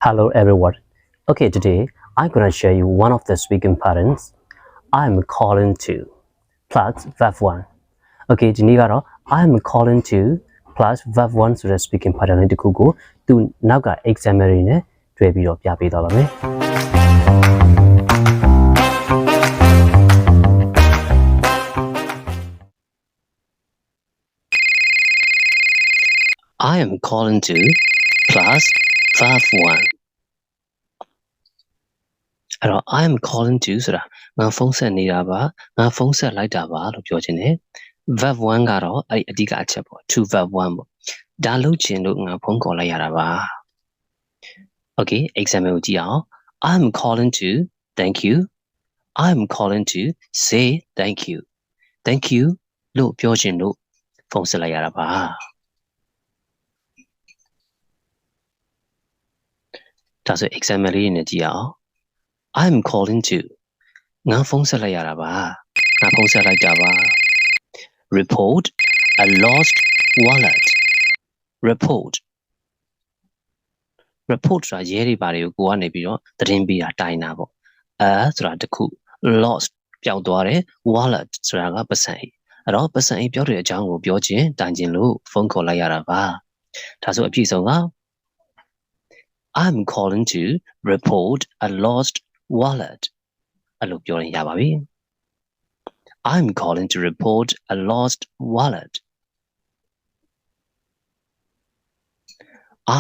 Hello everyone. Okay, today I'm gonna share you one of the speaking patterns. I'm calling to plus verb 1. Okay, ဒီနေ့ကတော့ I'm calling to plus verb 1ဆိုတဲ့ speaking pattern လေးတစ်ခုကိုသူနောက်က example တွေနဲ့တွဲပြီးတော့ပြပေးသွားပါမယ်။ I am calling to plus verb 1. အဲ့တော့ I am calling to ဆိုတာငါဖုန်းဆက်နေတာပါငါဖုန်းဆက်လိုက်တာပါလို့ပြောချင်တယ် verb 1ကတော့အဲ့ဒီအဓိကအချက်ပေါ့ to verb 1ပေါ့ဒါလုပ်ချင်လို့ငါဖုန်းခေါ်လိုက်ရတာပါ Okay example ကိုကြည့်အောင် I'm calling to thank you I'm calling to say thank you လို့ပြောချင်လို့ဖုန်းဆက်လိုက်ရတာပါဒါဆို example လေးနဲ့ကြည့်အောင် I'm calling to ငါဖုန်းဆက်လိုက်ရတာပါငါဖုန်းဆက်လိုက်တာပါ report a lost wallet report ဆိုတာရဲတွေပါတွေကိုကိုကနေပြီးတော့သတင်းပေးတာတိုင်တာပေါ့ဆိုတာတစ်ခု lost ပျောက်သွားတယ် wallet ဆိုတာကပတ်စံအိတ်အဲ့တော့ပတ်စံအိတ်ပျောက်တဲ့အကြောင်းကိုပြောခြင်းတိုင်ခြင်းလို့ဖုန်းခေါ်လိုက်ရတာပါဒါဆိုအပြည့်စုံက I'm calling to report a lost wallet အဲ့လိုပြောရင်ရပါပြီ I'm calling to report a lost wallet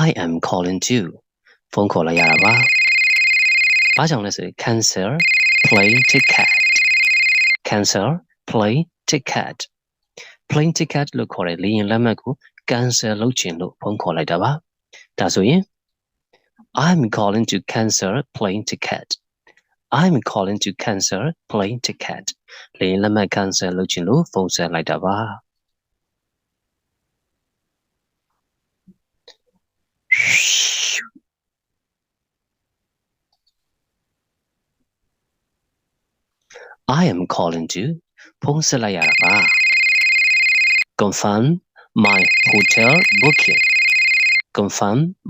I am calling to ဖုန်းခေါ်လိုက်ရတာပါဘာကြောင့်လဲဆိုရင် cancel plane ticket လို့ခေါ်တဲ့လေယာဉ်လက်မှတ်ကို cancel လုပ်ချင်လို့ဖုန်းခေါ်လိုက်တာပါဒါဆိုရင် I'm calling to cancel plane ticket I'm calling to cancel plane ticket လေယာဉ်လက်မှတ် cancel လုပ်ချင်လို့ဖုန်းဆက်လိုက်တာပါI am calling to ဖုန်းဆက်လိုက်ရတာပါ confirm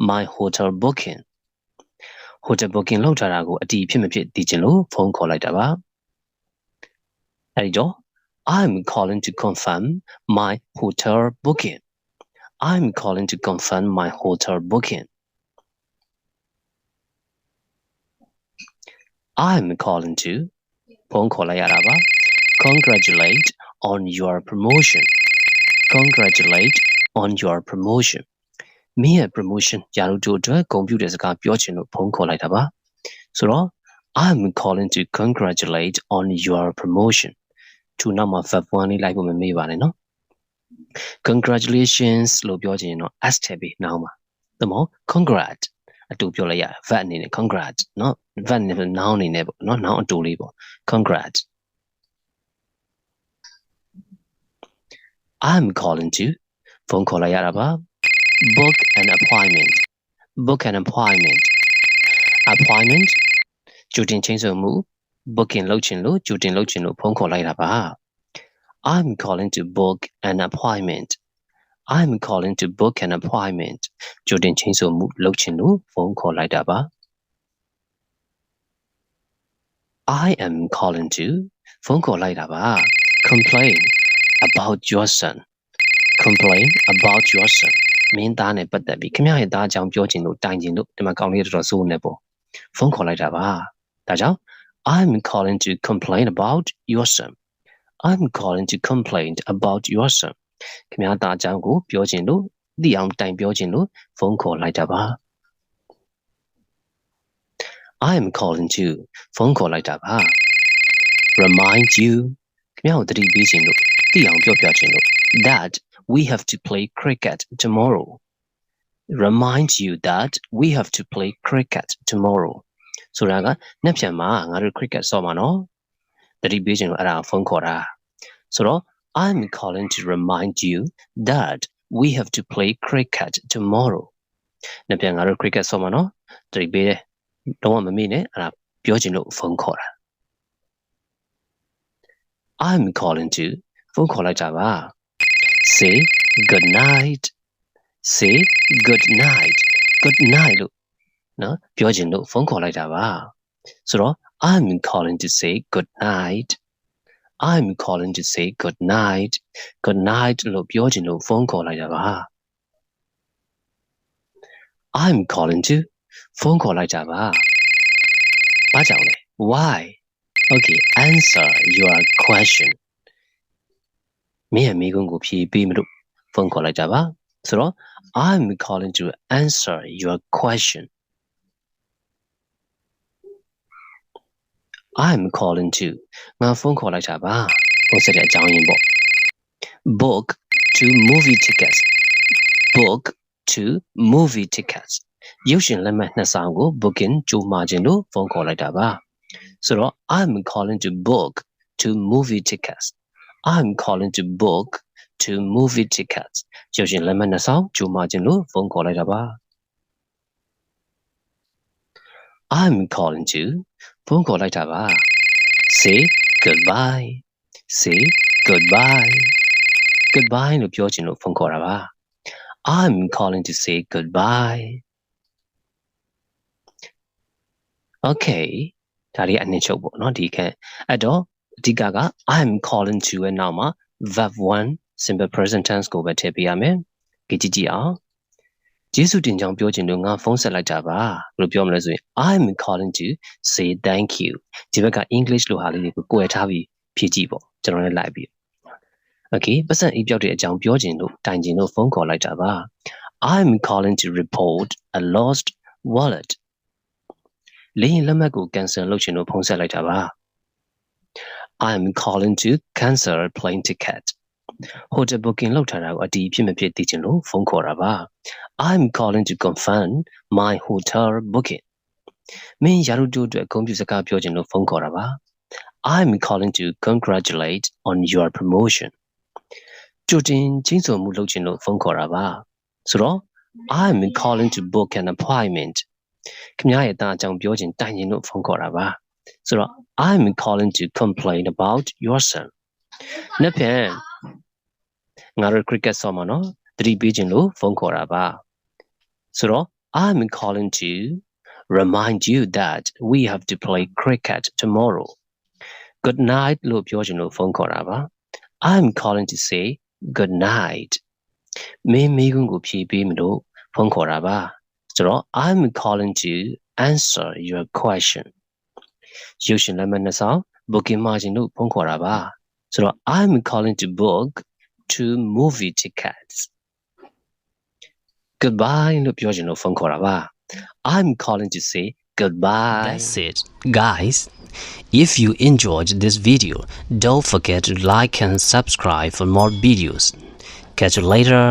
my hotel booking hotel booking လုပ်ထားတာကိုအတည်ဖြစ်မဖြစ်သိချင်လို့ဖုန်းခေါ်လိုက်တာပါအဲ့ဒီတော့ I'm calling to confirm my hotel booking I'm calling to confirm my hotel booking I'm calling to ဖုန်းခေါ်လိုက်ရတာပါ congratulate on your promotionမင်းရဲ့ promotion ရာထူးတိုးအတွက်ဂုဏ်ပြုတဲ့စကားပြောချင်လို့ဖုန်းခေါ်လိုက်တာပါဆိုတော့ I'm calling to congratulate on your promotion သူနောက်မှာ verb 1လေးလိုက်ဖို့မမေ့ပါနဲ့နော် congratulations လို့ပြောချင်ရင်တော့ s ထည့်ပြီးနောက်မှာသို့မဟုတ် congrats အတူပြောလိုက်ရ verb အနေနဲ့ congrats နော် verb နဲ့ noun အနေနဲ့ပေါ့နော် noun အတူလေးပေါ့ congrats I'm calling to ဖုန်းခေါ်လိုက်ရတာပါbook an appointment appointment ကြိုတင်ချိန်ဆိုမှု booking လုပ်ချင်လို့ကြိုတင်လုပ်ချင်လို့ဖုန်းခေါ်လိုက်တာပါ I'm calling to book an appointment ကြိုတင်ချိန်ဆိုမှုလုပ်ချင်လို့ဖုန်းခေါ်လိုက်တာပါ I am calling to ဖုန်းခေါ်လိုက်တာပါ complain about your son မင်းသားနဲ့ပတ်သက်ပြီးခင်ဗျားရဲ့သားအကြောင်းပြောချင်လို့တိုင်ချင်လို့ဒီမှာကောင်းလေးတော်တော်စိုးနေပေါ့ဖုန်းခေါ်လိုက်တာပါဒါကြောင့် I'm calling to complain about your son ခင်ဗျားသားအကြောင်းကိုပြောချင်လို့သိအောင်တိုင်ပြောချင်လို့ဖုန်းခေါ်လိုက်တာပါ I'm calling to ဖုန်းခေါ်လိုက်တာပါ remind you ခင်ဗျားကိုသတိပေးချင်လို့သိအောင်ပြောပြချင်လို့ that we have to play cricket tomorrow remind you that we have to play cricket tomorrow ဆိုတာကနေ့ပြန်မှာငါတို့ cricket ဆော့မှာနော်သတိပေးချင်လို့အဲ့ဒါဖုန်းခေါ်တာဆိုတော့ I'm calling to remind you that we have to play cricket tomorrow နေ့ပြန်ငါတို့ cricket ဆော့မှာနော်သတိပေးတယ်တော့မမေ့နဲ့အဲ့ဒါပြောချင်လို့ဖုန်းခေါ်တာ I'm calling to ဖုန်းခေါ်လိုက်တာပါ say good night good night လို့ နော်ပြောချင်လို့ဖုန်းခေါ်လိုက်တာပါဆိုတော့ I'm calling to say good night I'm calling to say good night good night လို့ပြောချင်လို့ဖုန်းခေါ်လိုက်တာပါ I'm calling to ဖုန်းခေါ်လိုက်တာပါဘာကြောင့်လဲ why okay answer your question မင်းရဲ့မိကုန်းကိုဖြေပေးမလို့ဖုန်းခေါ်လိုက်တာပါဆိုတော့ I'm calling to answer your question I'm calling to ငါဖုန်းခေါ်လိုက်တာပါဖုန်းဆက်တဲ့အကြောင်းရင်းပေါ့ book to movie tickets book to movie tickets ရုပ်ရှင်လက်မှတ်နှစ်ဆောင်ကို booking ကြိုမှာခြင်းလို့ဖုန်းခေါ်လိုက်တာပါဆိုတော့ I'm calling to book to movie tickets I'm calling to book to movie tickets ရုပ်ရှင်လက်မှတ်နှစ်ဆောင်ကြိုမှာခြင်းလို့ဖုန်းခေါ်လိုက်တာပါ I'm calling to ဖုန်းခေါ်လိုက်တာပါ say goodbye say goodbye goodbye လို့ပြောချင်လို့ဖုန်းခေါ်တာပါ I'm calling to say goodbye okay ဒါလေးအနည်းချုပ်ပေါ့နော်ဒီခက်အဲ့တော့အဓိကက I'm calling to ရဲ့နောက်မှာ verb 1 simple present tense ကိုပဲထည့်ပေးရမယ်ကြည့်ကြည့်အောင်ကျေးဇူးတင်ကြောင်းပြောချင်လို့ငါဖုန်းဆက်လိုက်တာပါလို့ပြောမလဲဆိုရင် I'm calling to say thank you ဒီဘက်က English လိုဟာလေးတွေကိုကိုယ်ထားပြီးဖြည့်ကြည့်ပေါ့ကျွန်တော်လည်းလိုက်ပြီး okay ပတ်စံအိပ်ပြောက်တဲ့အကြောင်းပြောချင်လို့တိုင်ချင်လို့ဖုန်းခေါ်လိုက်တာပါ I'm calling to report a lost wallet လေယာဉ်လက်မှတ်ကို cancel လုပ်ချင်လို့ဖုန်းဆက်လိုက်တာပါ I'm calling to cancel a plane ticket hotel booking လုပ်ထားတာကိုအတီးဖြစ်မဖြစ်သိချင်လို့ဖုန်းခေါ်တာပါ I'm calling to confirm my hotel booking မင်းရာထူးတိုးအတွက်ဂုဏ်ပြုစကားပြောချင်လို့ဖုန်းခေါ်တာပါ I'm calling to congratulate on your promotion ကြိုတင်ချင်းဆိုမှုလုပ်ချင်လို့ဖုန်းခေါ်တာပါဆိုတော့ I'm calling to book an appointment ခင်ဗျားရဲ့တာအကြောင်းပြောချင်တိုင်ချင်လို့ဖုန်းခေါ်တာပါဆိုတော့ I'm calling to complain about your son နှစ်ဖြန်ငါတို့ cricket ဆော့မှာနော်သတိပေးချင်လို့ဖုန်းခေါ်တာပါဆိုတော့ I'm calling to remind you that we have to play cricket tomorrow good night လို့ပြောချင်လို့ဖုန်းခေါ်တာပါ I'm calling to say good night မင်းမိကုန်းကိုဖြေပေးမလို့ဖုန်းခေါ်တာပါဆိုတော့ I'm calling to answer your question ရုပ်ရှင်လက်မှတ်နှစ်ဆောင် booking မှာချင်လို့ဖုန်းခေါ်တာပါဆိုတော့ I'm calling to book 2 movie tickets goodbye လို့ပြောချင်လို့ဖုန်းခေါ်တာပါ I'm calling to say goodbye That's it guys if you enjoyed this video don't forget to like and subscribe for more videos catch you later